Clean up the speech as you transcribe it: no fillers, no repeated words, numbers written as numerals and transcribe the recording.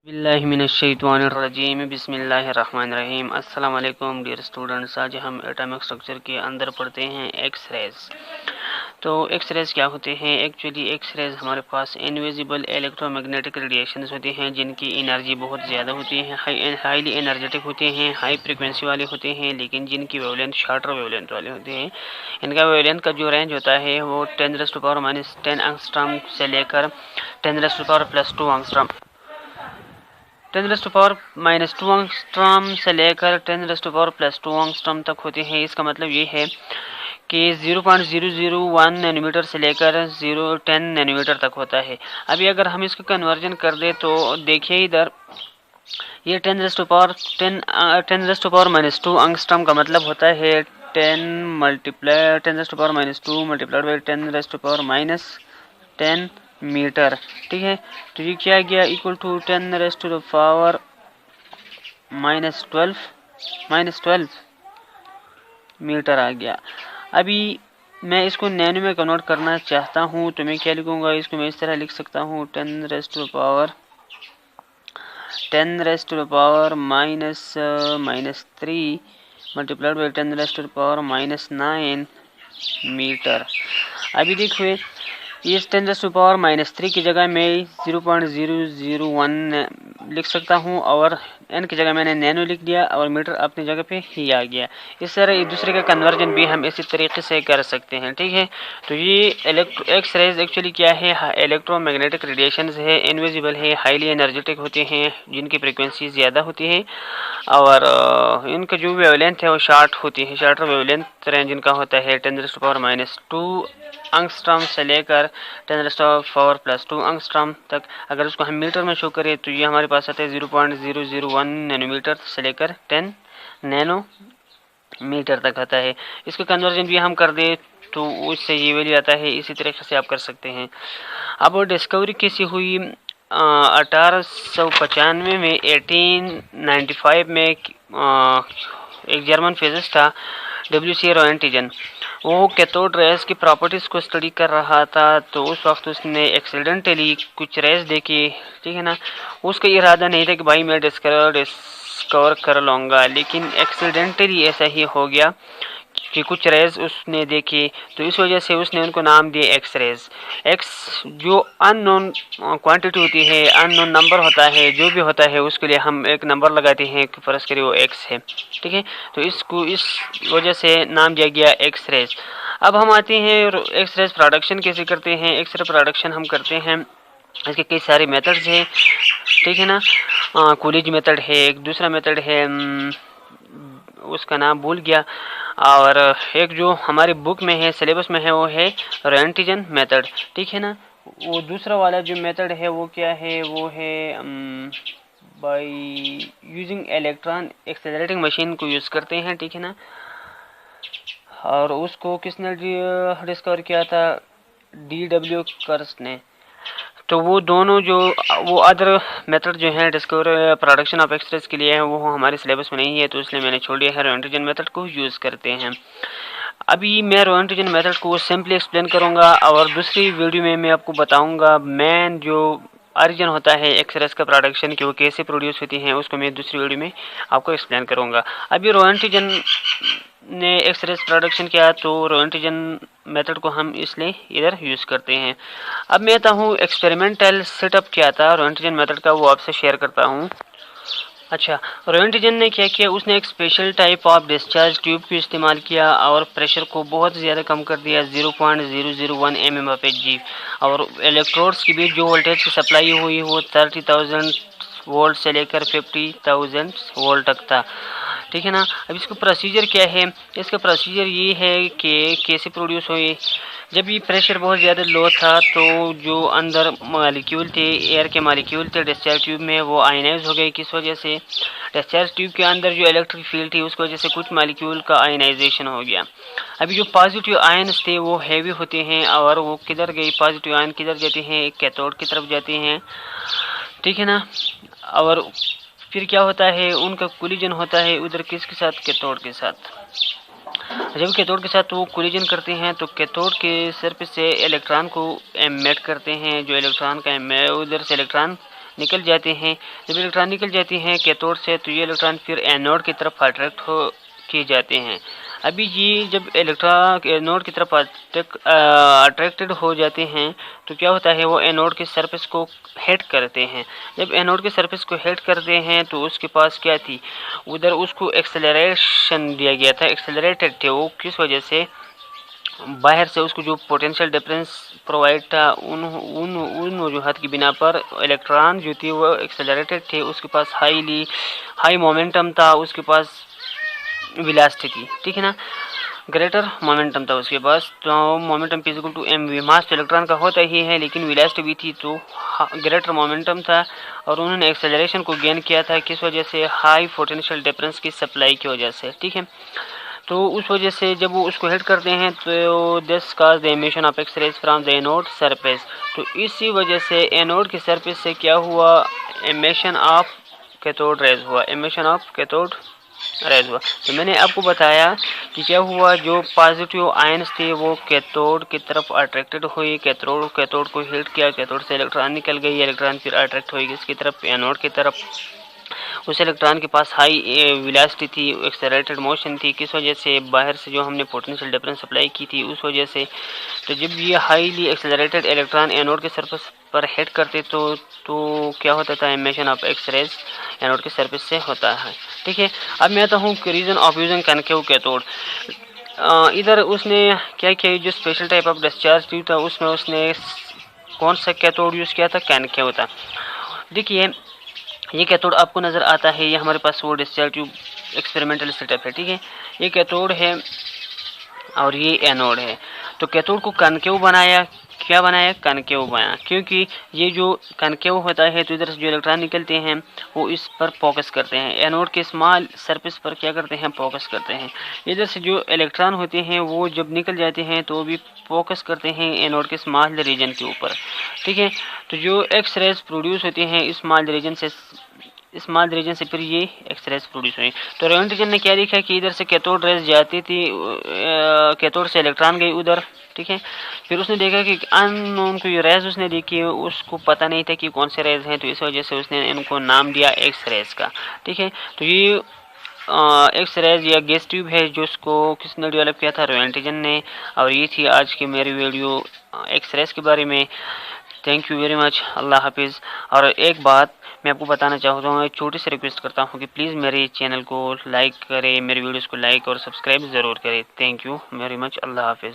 बिस्मिल्लाहिमिनश्शैतानिर्रजीम बिस्मिल्लाहिर्रहमानिर्रहीम। अस्सलाम वालेकुम डियर स्टूडेंट्स। आज हम एटॉमिक स्ट्रक्चर के अंदर पढ़ते हैं एक्स रेज। तो एक्स रेज क्या होते हैं? एक्चुअली एक्स रेज हमारे पास इनविजिबल इलेक्ट्रोमैग्नेटिक रेडिएशंस होते हैं जिनकी एनर्जी बहुत ज़्यादा होती है, हाईली एनर्जेटिक होते हैं, हाई फ्रिक्वेंसी वाले होते हैं, लेकिन जिनकी वेवलेंथ शॉर्टर वेवलेंथ वाले होते हैं। इनका वेवलेंथ का जो रेंज होता है वो 10⁻⁻10 एंगस्ट्रॉम से लेकर 10⁻+2 एंगस्ट्रॉम 10⁻⁻2 एंगस्ट्रॉम से लेकर 10⁻+2 एंगस्ट्रॉम तक होते हैं। इसका मतलब ये है कि 0.001 नैनोमीटर से लेकर 10 नैनोमीटर तक होता है। अभी अगर हम इसको कन्वर्जन कर दें तो देखिए इधर ये 10⁻2 एंगस्ट्रॉम का मतलब होता है 10⁻2 मल्टीप्लाइड बाई 10⁻10 मीटर। ठीक है, तो ये क्या गया इक्वल टू 10⁻⁻12 मीटर आ गया। अभी मैं इसको नैनो में कन्वर्ट करना चाहता हूँ तो मैं क्या लिखूँगा? इसको मैं इस तरह लिख सकता हूँ 10⁻⁻⁻³ मल्टीप्लाइड बाई 10⁻⁻⁹ मीटर। अभी देखिए इस 10⁻⁻³ की जगह मैं 0.001 लिख सकता हूँ और एन की जगह मैंने नैनो लिख दिया और मीटर अपनी जगह पे ही आ गया। इस तरह एक दूसरे का कन्वर्जन भी हम इसी तरीके से कर सकते हैं। ठीक है, तो ये एक्स रेज एक्चुअली क्या है? इलेक्ट्रोमैग्नेटिक रेडिएशंस है, इनविजिबल है, हाईली एनर्जेटिक होते हैं, जिनकी फ्रिक्वेंसी ज़्यादा होती है और इनका जो वेवलेंथ है वो शॉर्ट होती है। शॉर्टर वेवलेंथ रेंज इनका होता है 10⁻⁻2 एंगस्ट्रॉम से लेकर 10⁻⁻2 एंगस्ट्रॉम तक। अगर उसको हम मीटर में शो करें तो ये हमारे पास आता है 0.001 नैनोमीटर से लेकर 10 नैनो मीटर तक आता है। इसका कन्वर्जन भी हम कर दें तो उससे ये वैल्यू आता है। इसी तरीके से आप कर सकते हैं। अब डिस्कवरी कैसी हुई? 1895 में 1895 में एक जर्मन फिजिस्ट था WC रोएंटिजन। वो कैथोड रेज की प्रॉपर्टीज़ को स्टडी कर रहा था, तो उस वक्त उसने एक्सीडेंटली कुछ रेज देखी। ठीक है ना, उसका इरादा नहीं था कि भाई मैं डिस्कवर कर लूँगा, लेकिन एक्सीडेंटली ऐसा ही हो गया कि कुछ रेज उसने देखी, तो इस वजह से उसने उनको नाम दिए एक्स रेज। एक्स जो अननोन क्वांटिटी होती है, अननोन नंबर होता है, जो भी होता है उसके लिए हम एक नंबर लगाते हैं कि फर्ज करिए वो एक्स है। ठीक है, तो इसको इस वजह से नाम दिया गया एक्स रेज। अब हम आते हैं एक्स रेज प्रोडक्शन कैसे करते हैं। एक्स रे प्रोडक्शन हम करते हैं, इसके कई सारे मेथड्स हैं। ठीक है ना, कूलिज मेथड है, एक दूसरा मेथड है उसका नाम भूल गया, और एक जो हमारी बुक में है, सिलेबस में है, वो है रोएंटिजन मेथड। ठीक है ना, वो दूसरा वाला जो मेथड है वो क्या है? वो है by using electron accelerating machine को यूज़ करते हैं। ठीक है ना, और उसको किसने डिस्कवर किया था? DW कर्स्ट ने। तो वो दोनों जो वो अदर मेथड जो है discover production of x rays के लिए है, वो हमारे सिलेबस में नहीं है, तो इसलिए मैंने छोड़ दिया है। रोएंटिजन मेथड को यूज़ करते हैं। अभी मैं रोएंटिजन मेथड को सिंपली एक्सप्लेन करूंगा और दूसरी वीडियो में मैं आपको बताऊंगा मेन जो ओरिजिन होता है एक्स रेज का प्रोडक्शन की, वो कैसे प्रोड्यूस होती हैं, उसको मैं दूसरी वीडियो में आपको एक्सप्लेन करूंगा। अभी रोएंटिजन ने एक्स रेज प्रोडक्शन किया, तो रोएंटिजन मेथड को हम इसलिए इधर यूज़ करते हैं। अब मैं आता हूँ एक्सपेरिमेंटल सेटअप क्या था रोएंटिजन मेथड का, वो आपसे शेयर करता हूँ। अच्छा, रोएंटिजन ने क्या किया? उसने एक special type of discharge tube का इस्तेमाल किया और प्रेशर को बहुत ज़्यादा कम कर दिया, 0.001 mmHg, और इलेक्ट्रोड्स की भी जो वोल्टेज की सप्लाई हुई वो 30,000 वोल्ट से लेकर 50,000 वोल्ट तक था। ठीक है ना, अब इसका प्रोसीजर क्या है? इसका प्रोसीजर ये है कि कैसे प्रोड्यूस हुई। जब ये प्रेशर बहुत ज़्यादा लो था तो जो अंदर मॉलिक्यूल थे, एयर के मॉलिक्यूल थे डिस्चार्ज ट्यूब में, वो आयनाइज हो गए। किस वजह से? डिस्चार्ज ट्यूब के अंदर जो इलेक्ट्रिक फील्ड थी उसकी वजह से कुछ मॉलिक्यूल का आयनाइजेशन हो गया। अभी जो पॉजिटिव आयन्स थे वो हैवी होते हैं और वो किधर गए? पॉजिटिव आयन किधर जाते हैं? कैथोड की तरफ जाते हैं। ठीक है ना, और फिर क्या होता है? उनका कोलिजन होता है उधर किसके साथ? कैथोड के साथ। जब कैथोड के साथ वो कोलिजन करते हैं तो कैथोड के सरफेस से इलेक्ट्रॉन को एमिट करते हैं। जो इलेक्ट्रॉन का उधर से इलेक्ट्रॉन निकल जाते हैं। जब इलेक्ट्रॉन निकल जाते हैं कैथोड से तो ये इलेक्ट्रॉन फिर एनोड की तरफ अट्रैक्ट हो किए जाते हैं। अभी ये जब इलेक्ट्रॉन एनोड की तरफ अट्रैक्टेड हो जाते हैं तो क्या होता है, वो एनोड के सरफेस को हिट करते हैं। जब एनोड के सरफेस को हिट करते हैं तो उसके पास क्या थी, उधर उसको एक्सेलरेशन दिया गया था, एक्सेलरेटेड थे वो, किस वजह से बाहर से उसको जो पोटेंशियल डिफरेंस प्रोवाइड था उन उन उन वजूहत की बिना पर इलेक्ट्रॉन जो थी वो एक्सेलरेटेड थे, उसके पास हाई मोमेंटम था, उसके पास वेलोसिटी थी, ठीक है ना, ग्रेटर मोमेंटम था उसके पास। तो momentum physical to m v, mass तो इलेक्ट्रॉन का होता ही है लेकिन वेलोसिटी भी थी तो ग्रेटर मोमेंटम था, और उन्होंने एक्सेलरेशन को गेन किया था किस वजह से, हाई पोटेंशियल डिफरेंस की सप्लाई की वजह से, ठीक है। तो उस वजह से जब वो उसको हिट करते हैं तो this cause the emission of x rays from the anode surface. तो इसी वजह से एनोड के सरफेस से क्या हुआ, एमिशन ऑफ कैथोड रेज हुआ, एमिशन ऑफ कैथोड रेज हुआ। तो मैंने आपको बताया कि क्या हुआ, जो पॉजिटिव आयंस थे वो कैथोड की तरफ अट्रैक्टेड हुए, कैथोड को हिट किया, कैथोड से इलेक्ट्रॉन निकल गई, इलेक्ट्रॉन फिर अट्रैक्ट हुई किसकी तरफ, एनोड की तरफ। उस इलेक्ट्रॉन के पास हाई वेलोसिटी थी, एक्सेलरेटेड मोशन थी, किस वजह से, बाहर से जो हमने पोटेंशियल डिफरेंस सप्लाई की थी उस वजह से। तो जब ये हाईली एक्सेलरेटेड इलेक्ट्रॉन एनोड के सरफेस पर हिट करते तो क्या होता था, emission of x rays anode के सरफेस से होता है, ठीक है। अब मैं आता हूँ reason of using concave cathode. इधर उसने क्या किया, जो special type of discharge tube था उसमें उसने कौन सा कैथोड यूज़ किया था, कनकेव था। देखिए ये कैथोड आपको नज़र आता है, ये हमारे पास वो डिस्चार्ज ट्यूब एक्सपेरिमेंटल सेटअप है, ठीक है। ये कैथोड है और ये एनोड है। तो कैथोड को कनकेव बनाया, क्या बनाया, कनकेव बनाया, क्योंकि ये जो कनकेव होता है तो इधर से जो इलेक्ट्रॉन निकलते हैं वो इस पर फोकस करते हैं, एनोड के स्मॉल सरफेस पर क्या करते हैं, फोकस करते हैं। इधर से जो इलेक्ट्रॉन होते हैं वो जब निकल जाते हैं तो भी फोकस करते हैं एनोड के स्मॉल रीजन के ऊपर, ठीक है। तो जो एक्स रेज प्रोड्यूस होते हैं स्मॉल रीजन से फिर ये एक्स रेज प्रोड्यूस हुई। तो रोएंटजन ने क्या देखा कि इधर से कैथोड रेज जाती थी, कैथोड से इलेक्ट्रॉन गई उधर, ठीक है। फिर उसने देखा कि अननोन को ये रेज उसने देखी, उसको पता नहीं था कि कौन से रेज हैं, तो इस वजह से उसने इनको नाम दिया एक्स रेज का, ठीक है। तो ये एक्स रेज या गैस ट्यूब है जो उसको किसने डेवलप किया था, रोएंटजन ने। और ये थी आज की मेरी वीडियो एक्स रेज के बारे में। थैंक यू वेरी मच, अल्लाह हाफिज़। और एक बात मैं आपको बताना चाहता हूँ, एक छोटी सी रिक्वेस्ट करता हूँ कि प्लीज़ मेरे चैनल को लाइक करें, मेरे वीडियोस को लाइक और सब्सक्राइब ज़रूर करें। थैंक यू वेरी मच, अल्लाह हाफिज़।